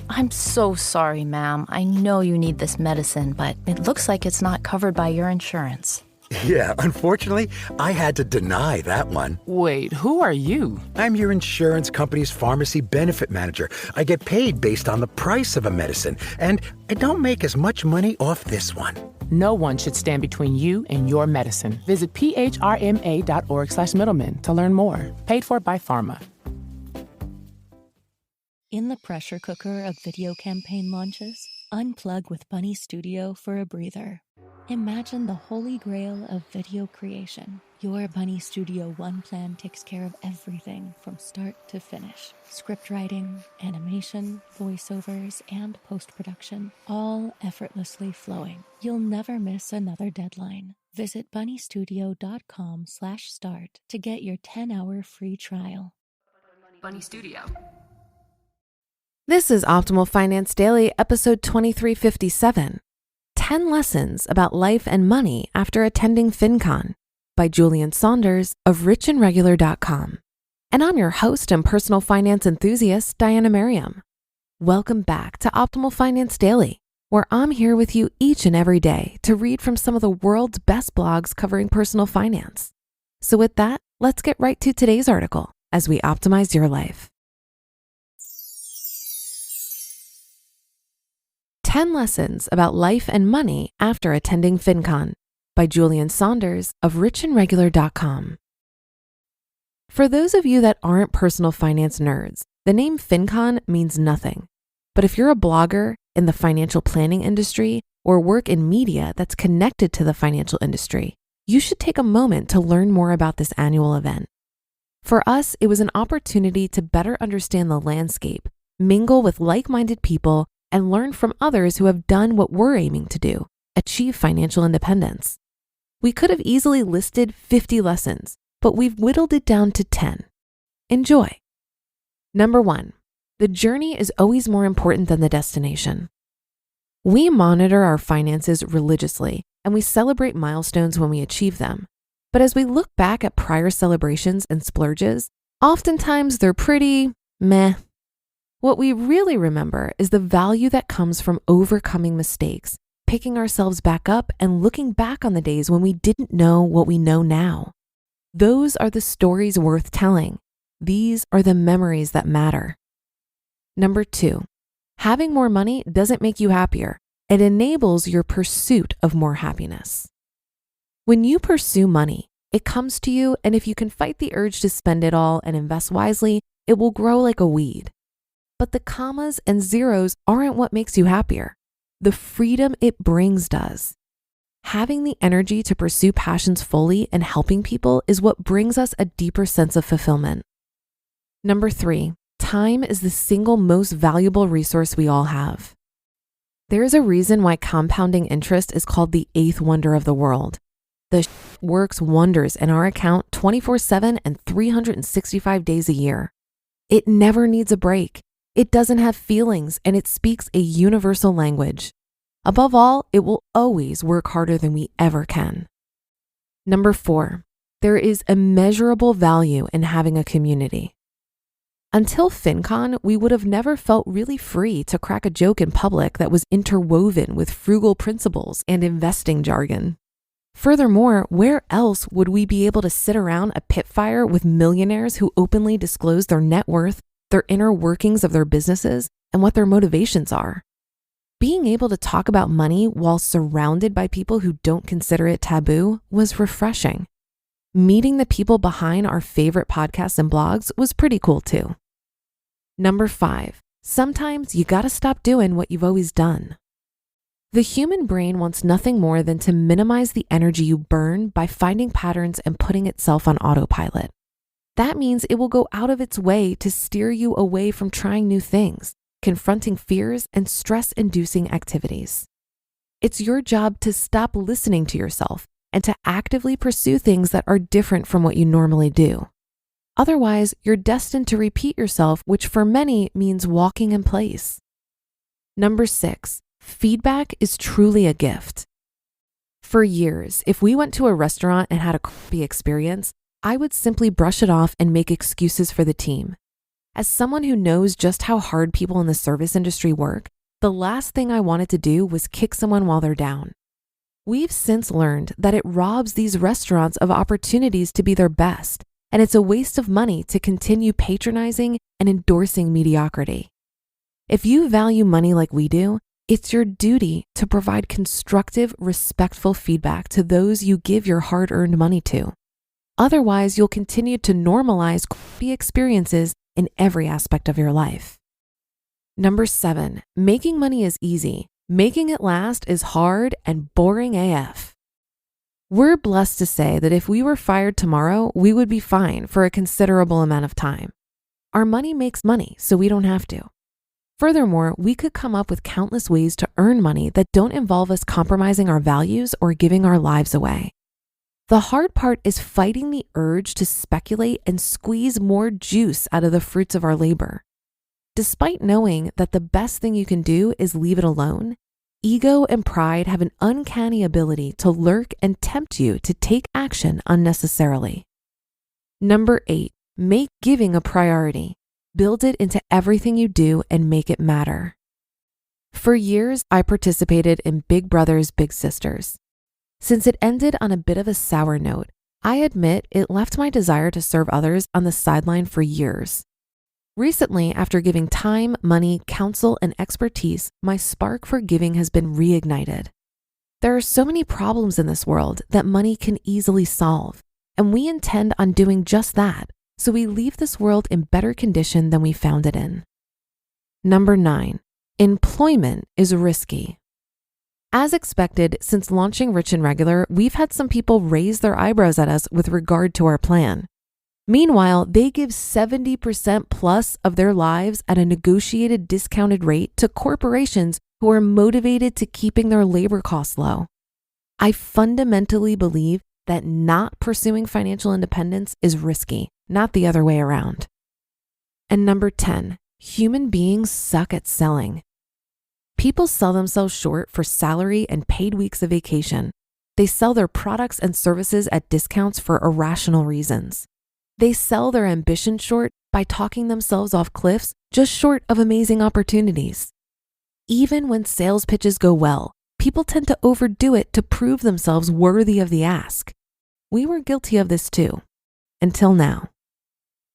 I'm so sorry, ma'am. I know you need this medicine, but it looks like it's not covered by your insurance. Yeah, unfortunately, I had to deny that one. Wait, who are you? I'm your insurance company's pharmacy benefit manager. I get paid based on the price of a medicine, and I don't make as much money off this one. No one should stand between you and your medicine. Visit phrma.org/middleman to learn more. Paid for by Pharma. In the pressure cooker of video campaign launches, unplug with Bunny Studio for a breather. Imagine the holy grail of video creation. Your Bunny Studio One plan takes care of everything from start to finish. Script writing, animation, voiceovers, and post-production, all effortlessly flowing. You'll never miss another deadline. Visit bunnystudio.com/start to get your 10-hour free trial. Bunny Studio. This is Optimal Finance Daily, episode 2357. 10 Lessons About Life and Money After Attending FinCon by Julien Saunders of richandregular.com. And I'm your host and personal finance enthusiast, Diana Merriam. Welcome back to Optimal Finance Daily, where I'm here with you each and every day to read from some of the world's best blogs covering personal finance. So with that, let's get right to today's article as we optimize your life. 10 Lessons About Life and Money After Attending FinCon by Julien Saunders of richandregular.com. For those of you that aren't personal finance nerds, the name FinCon means nothing. But if you're a blogger in the financial planning industry or work in media that's connected to the financial industry, you should take a moment to learn more about this annual event. For us, it was an opportunity to better understand the landscape, mingle with like-minded people, and learn from others who have done what we're aiming to do, achieve financial independence. We could have easily listed 50 lessons, but we've whittled it down to 10. Enjoy. Number 1, the journey is always more important than the destination. We monitor our finances religiously, and we celebrate milestones when we achieve them. But as we look back at prior celebrations and splurges, oftentimes they're pretty meh. What we really remember is the value that comes from overcoming mistakes, picking ourselves back up, and looking back on the days when we didn't know what we know now. Those are the stories worth telling. These are the memories that matter. Number 2, having more money doesn't make you happier. It enables your pursuit of more happiness. When you pursue money, it comes to you, and if you can fight the urge to spend it all and invest wisely, it will grow like a weed. But the commas and zeros aren't what makes you happier. The freedom it brings does. Having the energy to pursue passions fully and helping people is what brings us a deeper sense of fulfillment. Number 3, time is the single most valuable resource we all have. There is a reason why compounding interest is called the 8th wonder of the world. The works wonders in our account 24/7 and 365 days a year. It never needs a break. It doesn't have feelings, and it speaks a universal language. Above all, it will always work harder than we ever can. Number 4, there is immeasurable value in having a community. Until FinCon, we would have never felt really free to crack a joke in public that was interwoven with frugal principles and investing jargon. Furthermore, where else would we be able to sit around a pit fire with millionaires who openly disclose their net worth, their inner workings of their businesses, and what their motivations are? Being able to talk about money while surrounded by people who don't consider it taboo was refreshing. Meeting the people behind our favorite podcasts and blogs was pretty cool too. Number 5, sometimes you gotta stop doing what you've always done. The human brain wants nothing more than to minimize the energy you burn by finding patterns and putting itself on autopilot. That means it will go out of its way to steer you away from trying new things, confronting fears, and stress-inducing activities. It's your job to stop listening to yourself and to actively pursue things that are different from what you normally do. Otherwise, you're destined to repeat yourself, which for many means walking in place. Number 6, feedback is truly a gift. For years, if we went to a restaurant and had a crappy experience, I would simply brush it off and make excuses for the team. As someone who knows just how hard people in the service industry work, the last thing I wanted to do was kick someone while they're down. We've since learned that it robs these restaurants of opportunities to be their best, and it's a waste of money to continue patronizing and endorsing mediocrity. If you value money like we do, it's your duty to provide constructive, respectful feedback to those you give your hard-earned money to. Otherwise, you'll continue to normalize crappy experiences in every aspect of your life. Number 7, making money is easy. Making it last is hard and boring AF. We're blessed to say that if we were fired tomorrow, we would be fine for a considerable amount of time. Our money makes money, so we don't have to. Furthermore, we could come up with countless ways to earn money that don't involve us compromising our values or giving our lives away. The hard part is fighting the urge to speculate and squeeze more juice out of the fruits of our labor. Despite knowing that the best thing you can do is leave it alone, ego and pride have an uncanny ability to lurk and tempt you to take action unnecessarily. Number 8, make giving a priority. Build it into everything you do and make it matter. For years, I participated in Big Brothers Big Sisters. Since it ended on a bit of a sour note, I admit it left my desire to serve others on the sideline for years. Recently, after giving time, money, counsel, and expertise, my spark for giving has been reignited. There are so many problems in this world that money can easily solve, and we intend on doing just that, so we leave this world in better condition than we found it in. Number 9, employment is risky. As expected, since launching Rich and Regular, we've had some people raise their eyebrows at us with regard to our plan. Meanwhile, they give 70% plus of their lives at a negotiated discounted rate to corporations who are motivated to keeping their labor costs low. I fundamentally believe that not pursuing financial independence is risky, not the other way around. And number 10, human beings suck at selling. People sell themselves short for salary and paid weeks of vacation. They sell their products and services at discounts for irrational reasons. They sell their ambition short by talking themselves off cliffs just short of amazing opportunities. Even when sales pitches go well, people tend to overdo it to prove themselves worthy of the ask. We were guilty of this too, until now.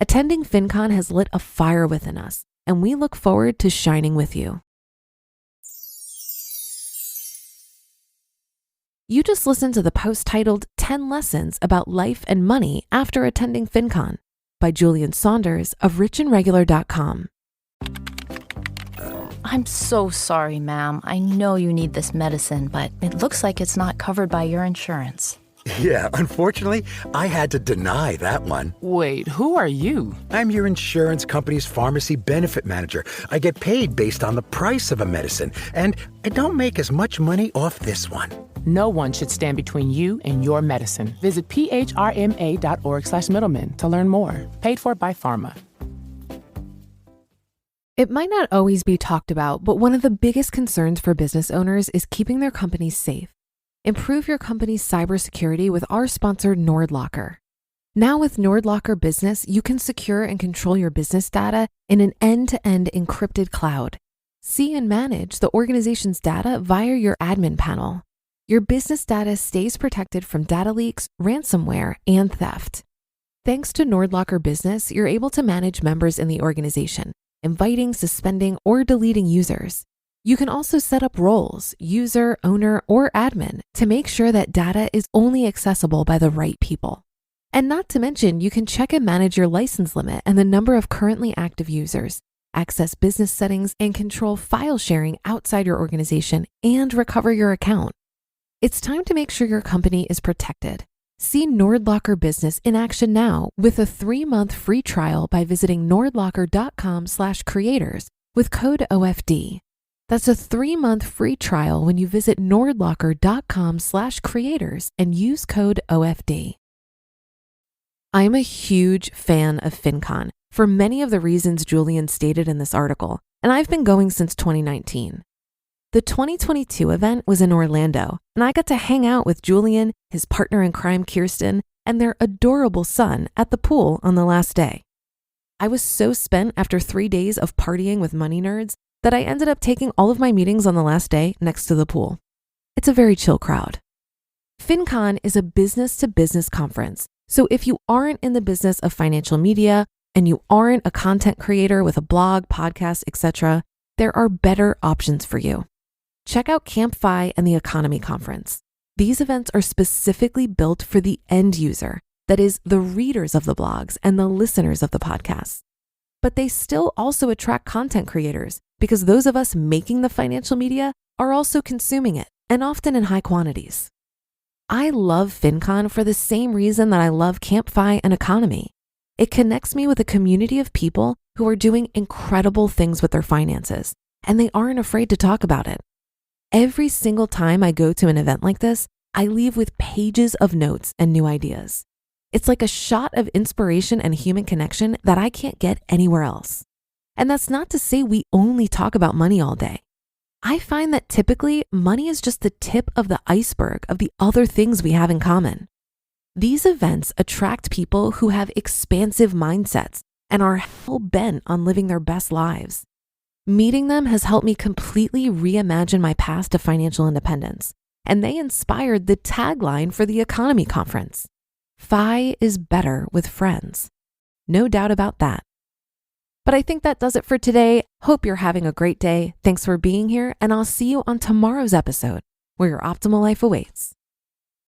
Attending FinCon has lit a fire within us, and we look forward to shining with you. You just listened to the post titled 10 Lessons About Life and Money After Attending FinCon by Julien Saunders of richandregular.com. I'm so sorry, ma'am. I know you need this medicine, but it looks like it's not covered by your insurance. Yeah, unfortunately, I had to deny that one. Wait, who are you? I'm your insurance company's pharmacy benefit manager. I get paid based on the price of a medicine, and I don't make as much money off this one. No one should stand between you and your medicine. Visit phrma.org/middleman to learn more. Paid for by pharma. It might not always be talked about, but one of the biggest concerns for business owners is keeping their companies safe. Improve your company's cybersecurity with our sponsor, NordLocker. Now with NordLocker Business, you can secure and control your business data in an end-to-end encrypted cloud. See and manage the organization's data via your admin panel. Your business data stays protected from data leaks, ransomware, and theft. Thanks to NordLocker Business, you're able to manage members in the organization, inviting, suspending, or deleting users. You can also set up roles, user, owner, or admin, to make sure that data is only accessible by the right people. And not to mention, you can check and manage your license limit and the number of currently active users, access business settings, and control file sharing outside your organization and recover your account. It's time to make sure your company is protected. See NordLocker Business in action now with a 3-month free trial by visiting nordlocker.com/creators with code OFD. That's a 3-month free trial when you visit nordlocker.com/creators and use code OFD. I'm a huge fan of FinCon for many of the reasons Julien stated in this article, and I've been going since 2019. The 2022 event was in Orlando, and I got to hang out with Julien, his partner in crime Kiersten, and their adorable son at the pool on the last day. I was so spent after 3 days of partying with money nerds that I ended up taking all of my meetings on the last day next to the pool. It's a very chill crowd. FinCon is a business-to-business conference. So if you aren't in the business of financial media and you aren't a content creator with a blog, podcast, etc., there are better options for you. Check out F.I.R.E and the Economy Conference. These events are specifically built for the end user, that is, the readers of the blogs and the listeners of the podcasts. But they still also attract content creators because those of us making the financial media are also consuming it, and often in high quantities. I love FinCon for the same reason that I love F.I.R.E and Economy. It connects me with a community of people who are doing incredible things with their finances, and they aren't afraid to talk about it. Every single time I go to an event like this, I leave with pages of notes and new ideas. It's like a shot of inspiration and human connection that I can't get anywhere else. And that's not to say we only talk about money all day. I find that typically money is just the tip of the iceberg of the other things we have in common. These events attract people who have expansive mindsets and are hell-bent on living their best lives. Meeting them has helped me completely reimagine my path to financial independence, and they inspired the tagline for the Economy Conference. FI is better with friends. No doubt about that. But I think that does it for today. Hope you're having a great day. Thanks for being here, and I'll see you on tomorrow's episode where your optimal life awaits.